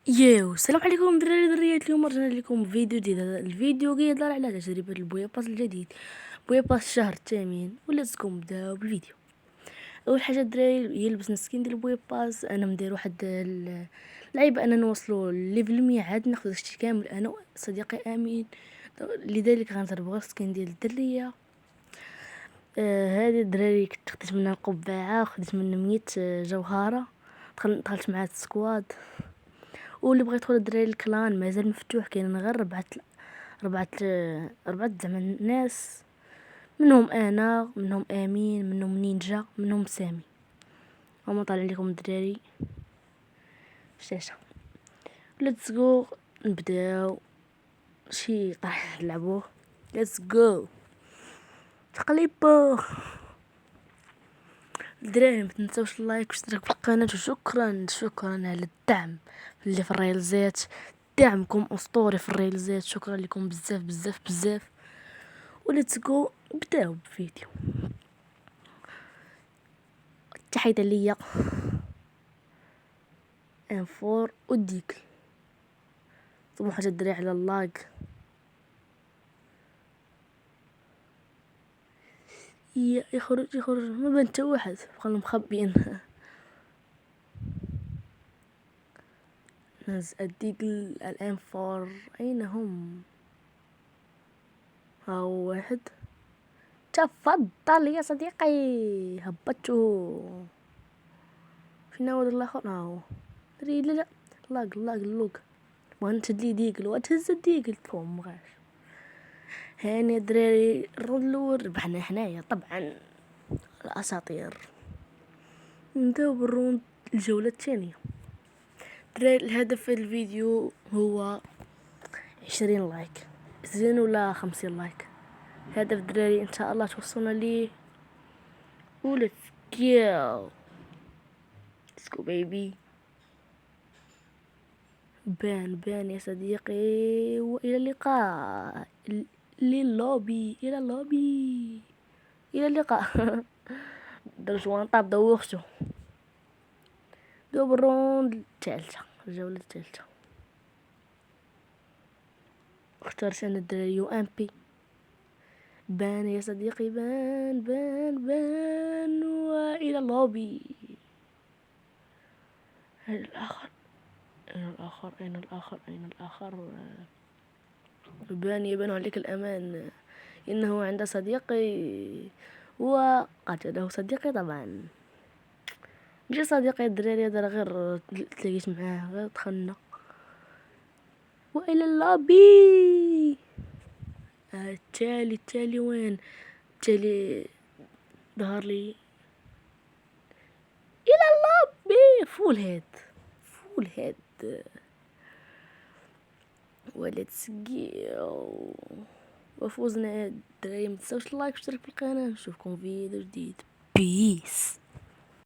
السلام عليكم دراري دريات. اليوم رجعنا لكم فيديو جديد. هذا الفيديو كيهضر على تجربة البويا باس الجديد، بويا باس الشهر الثامن. ولازمكم نبداو بالفيديو. اول حاجه الدراري هي لبسنا سكين ديال البويا باس. انا مدير واحد اللعيبه اننا نوصلوا ليفل 100 عاد ناخذ داكشي كامل انا صديقي امين. لذلك غنضربوا سكين ديال الدريه. هذه الدراري كنت خديت منها القبعه وخديت منها 100 جوهره. دخلت مع السكواد. واللي بغى يدخل الدراري الكلان مازال مفتوح، كاين غير ربعة زعما الناس، منهم انا، منهم امين، منهم نينجا، منهم سامي. هما طالع لكم الدراري الشاشه. ليتس جو نبداو شي طاح نلعبوه. ليتس جو تقليبو الدراري. متنساوش اللايك واشتراك في القناه. وشكرا على الدعم اللي في الريلزات. دعمكم اسطوري في الريلزات، شكرا لكم بزاف بزاف بزاف. وليتس جو نبداو بالفيديو. تحية ليا ام 4 وديكل. طمو حاجه الدراري على اللايك. يخرج ما بان حتى واحد، بقاو مخبيين. ناس الديكل الام 4 اين هم؟ ها هو واحد. تفضل يا صديقي، هبطو. فين هو الاخر؟ ها هو دري. لا لاق بغا نشد لي ديكل وتهز الديكل فهم غاش. هاني الدراري الرول الاول ربحنا حنايا طبعا الاساطير. نبداو بالروند الجولة الثانية. دراري الهدف في الفيديو هو 20 لايك، 20 ولا 50 لايك. هدف دراري ان شاء الله توصلنا ليه. وليتس جو ليتس جو بيبي. بان يا صديقي، والى اللقاء. للوبي الى اللقاء. درجوان طاب دوختو. دو بالروند الثالثة، الجولة الثالثة. اخترت انا الدراري يو ام بي. بان يا صديقي، بان والى اللوبي. أين الآخر؟ أين الآخر؟ يبان عليك الأمان إنه عند صديقي وقتله صديقي. طبعا ماشي صديقي الدراري هذا، غير تلاقيت معاه، غير دخلنا. وإلى اللوبي. التالي وين؟ التالي ظهر لي. إلى اللوبي. فول هيد. وليتس جو. وفوزنا الدراري. متنساوش اللايك واشتراك في القناه. نشوفكم في فيديو جديد. بيس.